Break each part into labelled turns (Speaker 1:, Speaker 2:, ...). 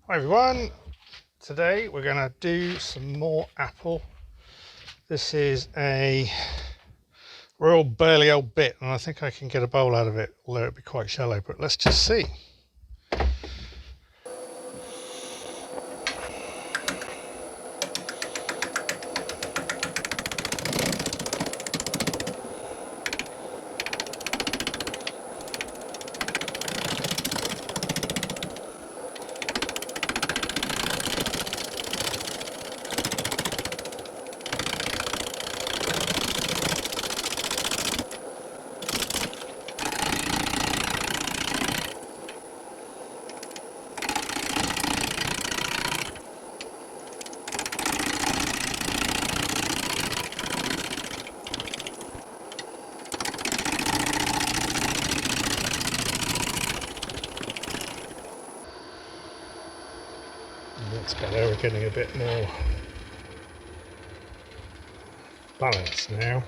Speaker 1: Hi everyone, today we're going to do some more apple. This is a real burly old bit and I think I can get a bowl out of it, although it'd be quite shallow, but let's just see. That's better, we're getting a bit more balance now.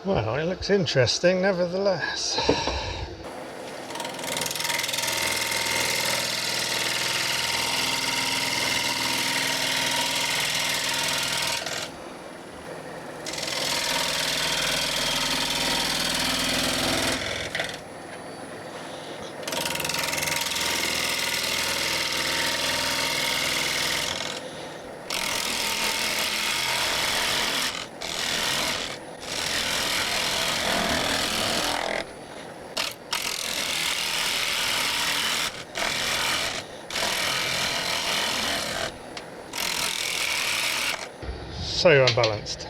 Speaker 1: Well, it looks interesting nevertheless. So unbalanced.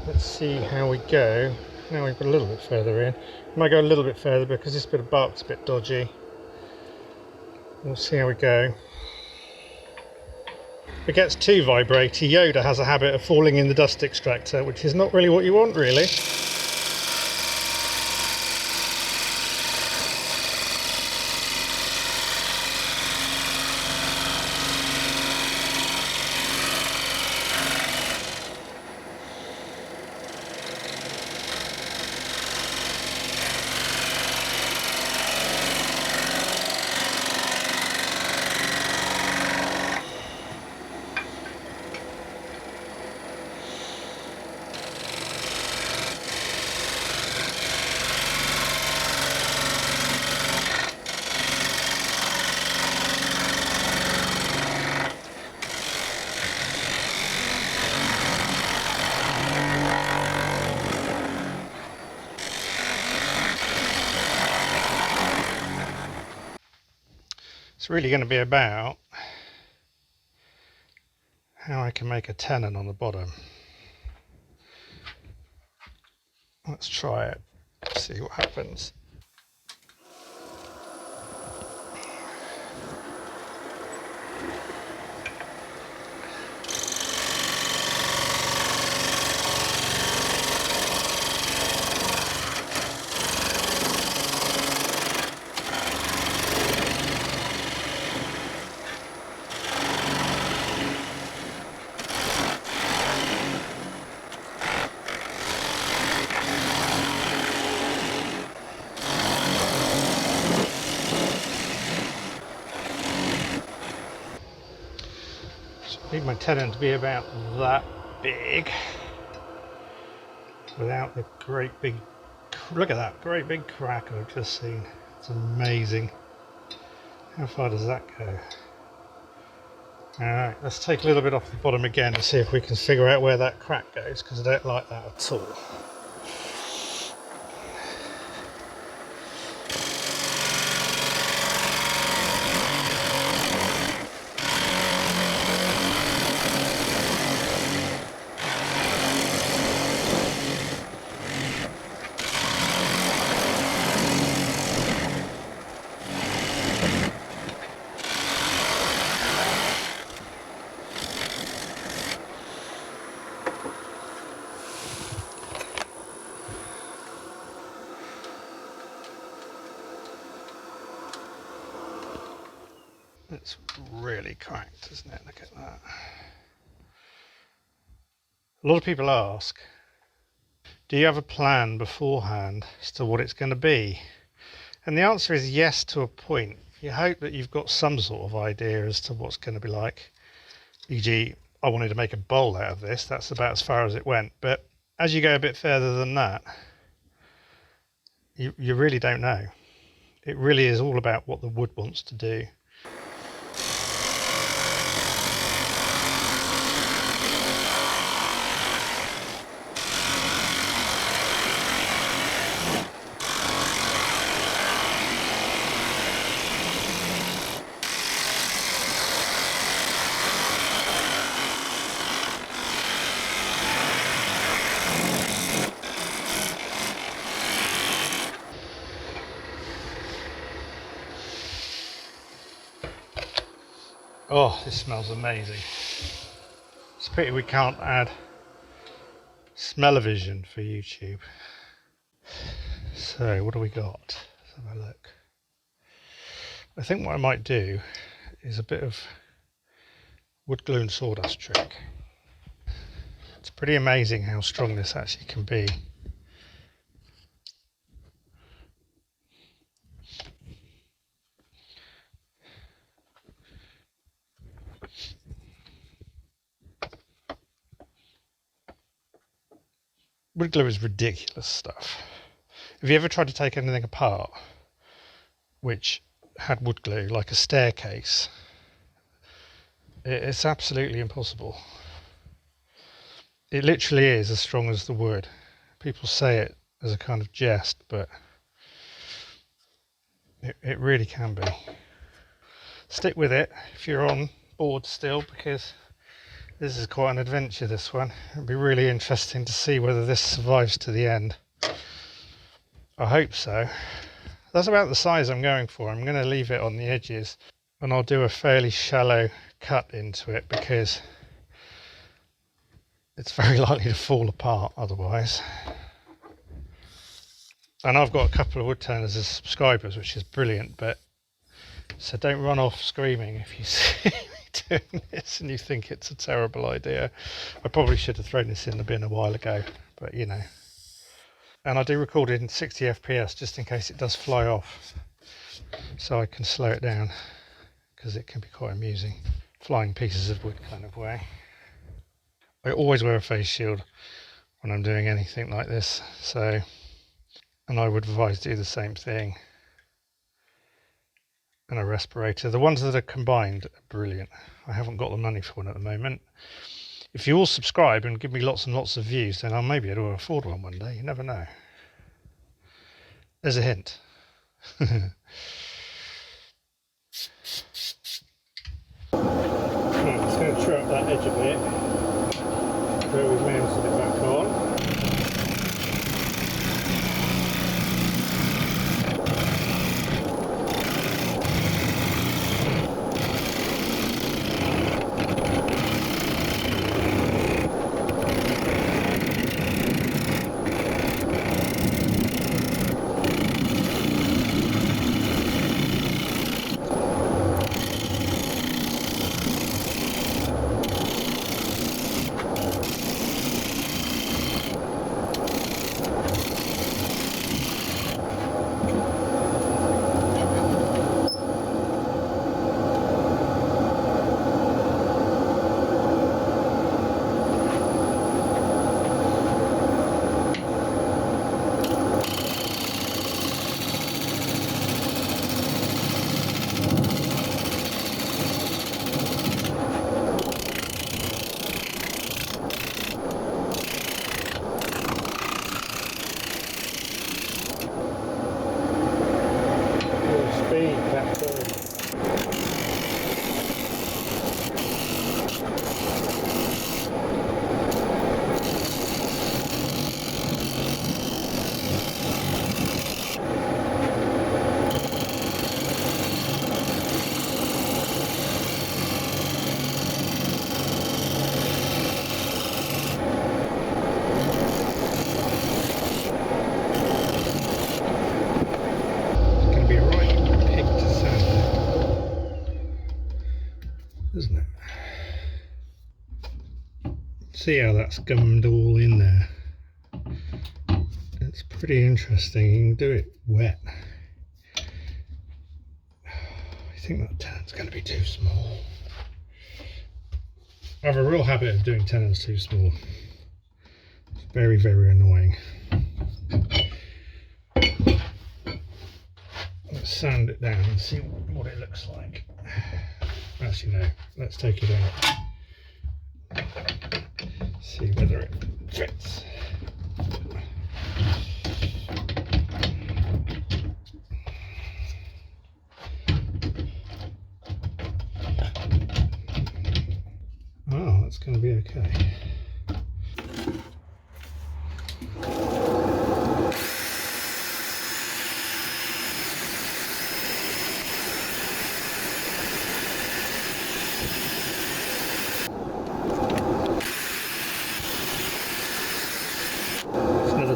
Speaker 1: Let's see how we go. Now we've got a little bit further in. Might go a little bit further because this bit of bark's a bit dodgy. We'll see how we go. If it gets too vibraty, Yoda has a habit of falling in the dust extractor, which is not really what you want, really. It's really going to be about how I can make a tenon on the bottom. Let's try it, see what happens. I need my tenon to be about that big without the great big, look at that, great big crack I've just seen. It's amazing. How far does that go? Alright, let's take a little bit off the bottom again and see if we can figure out where that crack goes, because I don't like that at all. It's really cracked, isn't it? Look at that. A lot of people ask, do you have a plan beforehand as to what it's going to be? And the answer is yes, to a point. You hope that you've got some sort of idea as to what's going to be like. E.g., I wanted to make a bowl out of this. That's about as far as it went. But as you go a bit further than that, you really don't know. It really is all about what the wood wants to do. Oh, this smells amazing. It's a pity we can't add smell-o-vision for YouTube. So, what do we got? Let's have a look. I think what I might do is a bit of wood glue and sawdust trick. It's pretty amazing how strong this actually can be. Wood glue is ridiculous stuff. Have you ever tried to take anything apart which had wood glue, like a staircase? It's absolutely impossible. It literally is as strong as the wood. People say it as a kind of jest, but it really can be. Stick with it if you're on board still, because this is quite an adventure, this one. It'll be really interesting to see whether this survives to the end. I hope so. That's about the size I'm going for. I'm going to leave it on the edges and I'll do a fairly shallow cut into it because it's very likely to fall apart otherwise. And I've got a couple of wood turners as subscribers, which is brilliant, but so don't run off screaming if you see me doing this and you think it's a terrible idea. I probably should have thrown this in the bin a while ago, but you know. And I do record it in 60 FPS just in case it does fly off, so I can slow it down because it can be quite amusing. Flying pieces of wood kind of way. I always wear a face shield when I'm doing anything like this, so, and I would advise do the same thing. And a respirator. The ones that are combined are brilliant. I haven't got the money for one at the moment. If you all subscribe and give me lots and lots of views, then I'll maybe able to afford one day. You never know. There's a hint. Right, just going to trim up that edge a bit where we've mounted it back on. isn't it? See how that's gummed all in there. It's pretty interesting. You can do it wet. I think that tenon's going to be too small. I have a real habit of doing tenons too small. It's very, very annoying. Let's sand it down and see what it looks like. Actually, no, let's take it out. See whether it fits. Oh, that's going to be okay.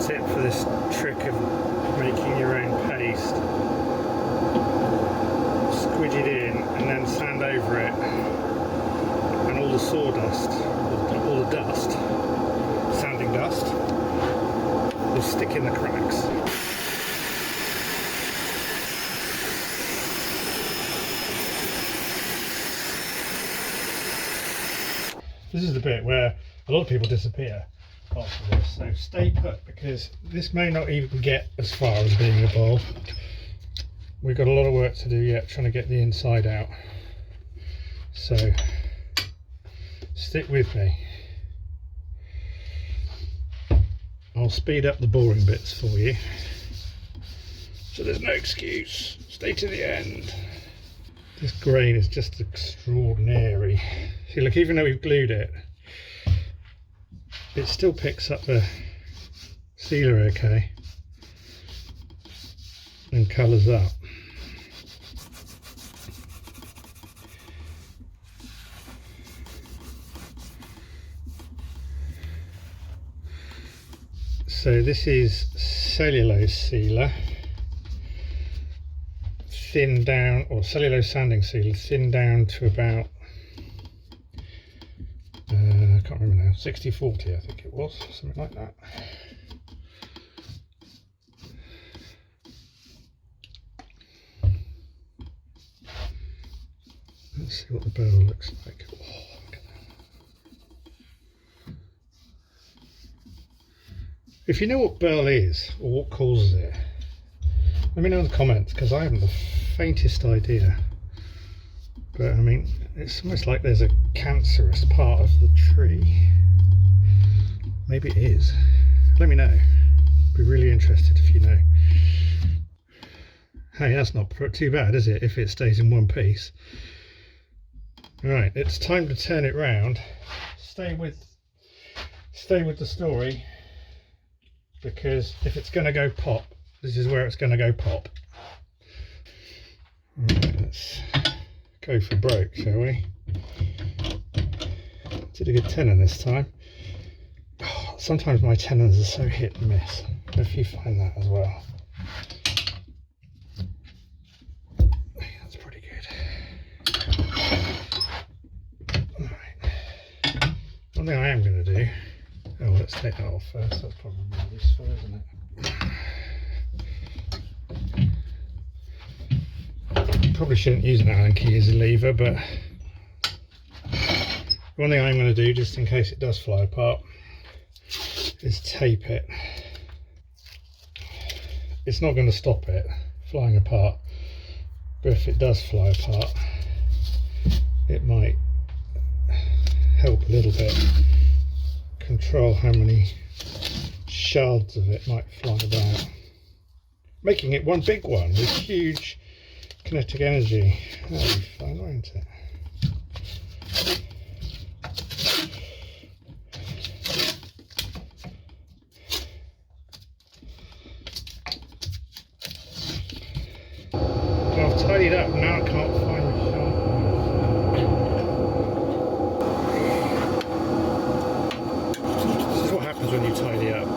Speaker 1: Tip for this trick of making your own paste. Squidge it in and then sand over it, and all the sawdust, all the dust, sanding dust, will stick in the cracks. This is the bit where a lot of people disappear after this, so stay put, because this may not even get as far as being a bowl. We've got a lot of work to do yet trying to get the inside out, so stick with me. I'll speed up the boring bits for you, so there's no excuse. Stay to the end. This grain is just extraordinary. See, look, even though we've glued it, it still picks up the sealer okay and colours up. So this is cellulose sealer, thinned down, or cellulose sanding sealer, thinned down to about I can't remember now, 60-40 I think it was, something like that. Let's see what the Burl looks like. Oh, look at that. If you know what Burl is, or what causes it, let me know in the comments, because I haven't the faintest idea. But I mean, it's almost like there's a cancerous part of the tree. Maybe it is. Let me know. I'd be really interested if you know. Hey, that's not too bad, is it, if it stays in one piece? Right, it's time to turn it round. Stay with the story, because if it's going to go pop, this is where it's going to go pop. Right, let's go for broke, shall we? Did a good tenon this time. Oh, sometimes my tenons are so hit and miss. If you find that as well. That's pretty good. Alright. One thing I am going to do. Oh, let's take that off first. That's probably more useful, isn't it? Probably shouldn't use an Allen key as a lever, but one thing I'm going to do, just in case it does fly apart, is tape it. It's not going to stop it flying apart, but if it does fly apart, it might help a little bit control how many shards of it might fly about, making it one big one with huge kinetic energy. That'll be fun, won't it? Well, I've tidied up, now I can't find the sharp. This is what happens when you tidy up.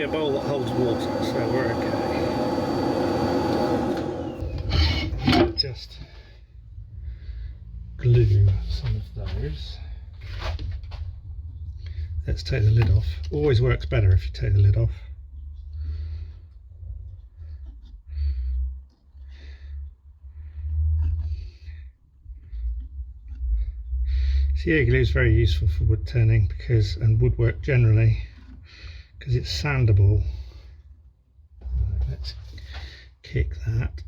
Speaker 1: a bowl that holds water, so we're okay. Just glue some of those. Let's take the lid off. Always works better if you take the lid off. CA glue is very useful for wood turning and woodwork generally, because it's sandable. Right, let's kick that.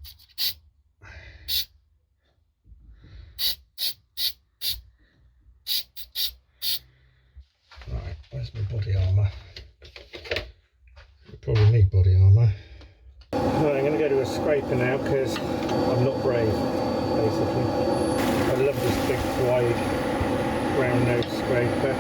Speaker 1: Right, where's my body armour? You probably need body armour. Right, I'm going to go to a scraper now because I'm not brave, basically. I love this big wide round nose scraper.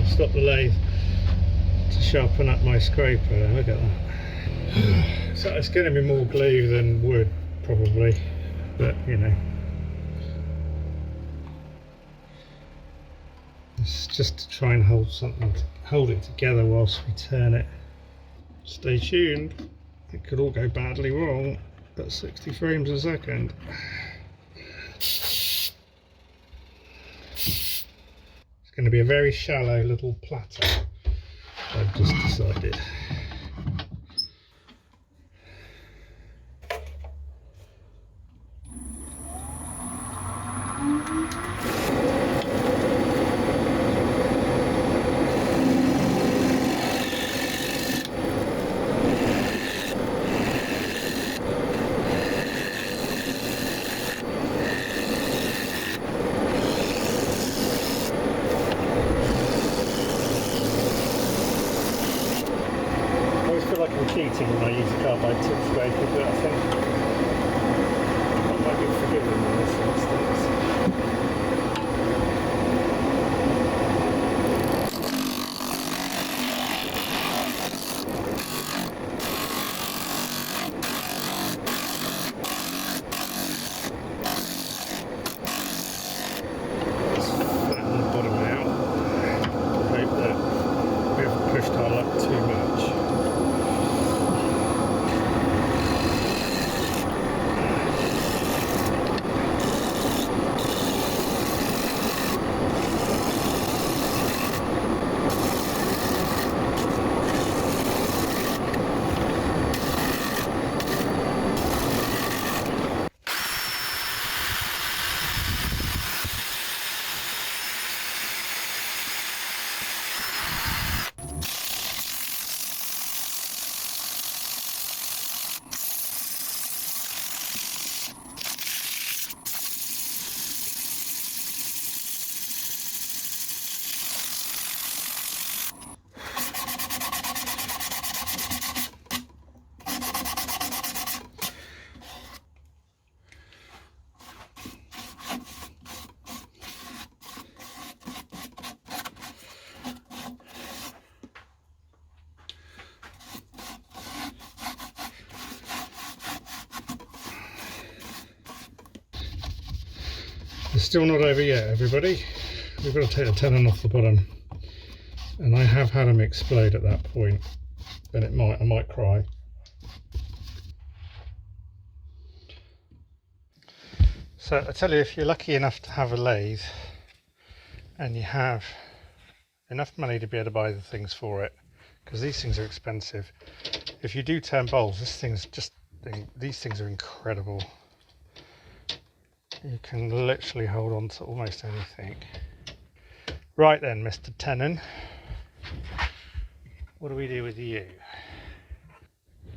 Speaker 1: Stop the lathe to sharpen up my scraper. Look at that. So it's going to be more glue than wood probably, but you know, it's just to try and hold it together whilst we turn it. Stay tuned, it could all go badly wrong at 60 frames a second. Going to be a very shallow little platter, I've just decided. Cheating when I use a carbide tip scraper, but I think I might be forgiven in this instance. Let's flatten the bottom out. Hope that we haven't pushed our luck too much. It's still not over yet, everybody. We've got to take the tenon off the bottom, and I have had them explode at that point, and I might cry. So I tell you, if you're lucky enough to have a lathe and you have enough money to be able to buy the things for it, because these things are expensive. If you do turn bowls, these things are incredible. You can literally hold on to almost anything. Right then, Mr. Tenon, what do we do with you?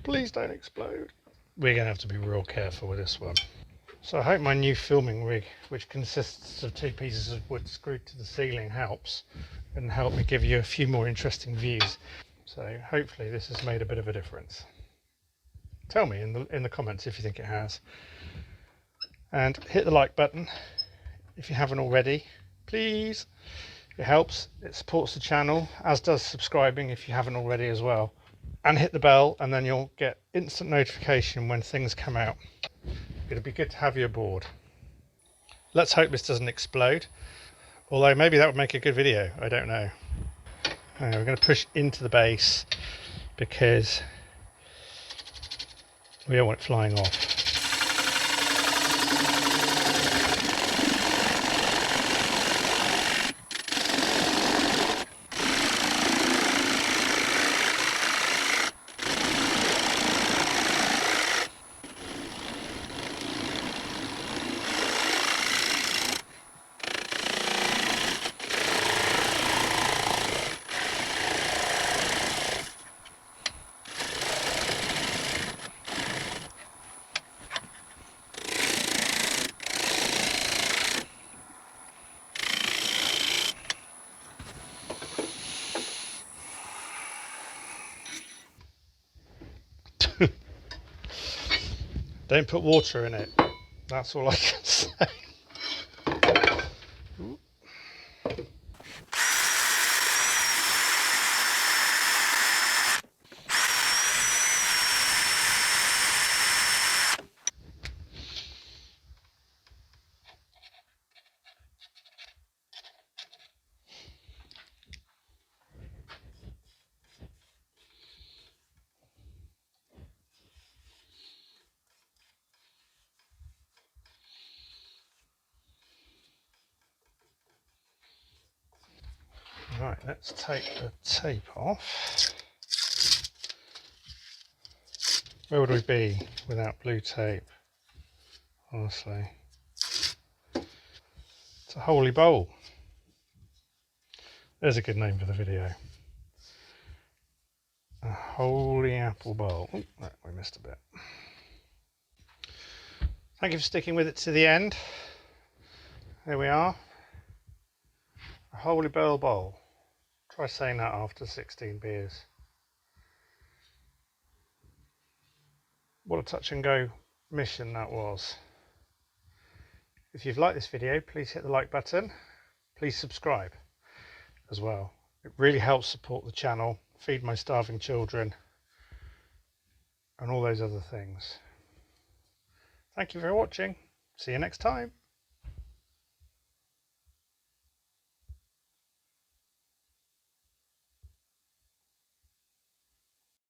Speaker 1: Please don't explode. We're going to have to be real careful with this one. So I hope my new filming rig, which consists of 2 pieces of wood screwed to the ceiling, helps and help me give you a few more interesting views. So hopefully this has made a bit of a difference. Tell me in the comments if you think it has. And hit the like button if you haven't already, please. It helps, it supports the channel, as does subscribing if you haven't already as well. And hit the bell, and then you'll get instant notification when things come out. It'd be good to have you aboard. Let's hope this doesn't explode, although maybe that would make a good video, I don't know. We're going to push into the base because we don't want it flying off. Don't put water in it. That's all I can say. Right, let's take the tape off. Where would we be without blue tape? Honestly. It's a holy bowl. There's a good name for the video. A holy apple bowl. Oh, no, we missed a bit. Thank you for sticking with it to the end. There we are. A holy Burl bowl. Try saying that after 16 beers. What a touch and go mission that was. If you've liked this video, please hit the like button. Please subscribe as well. It really helps support the channel, feed my starving children, and all those other things. Thank you for watching. See you next time.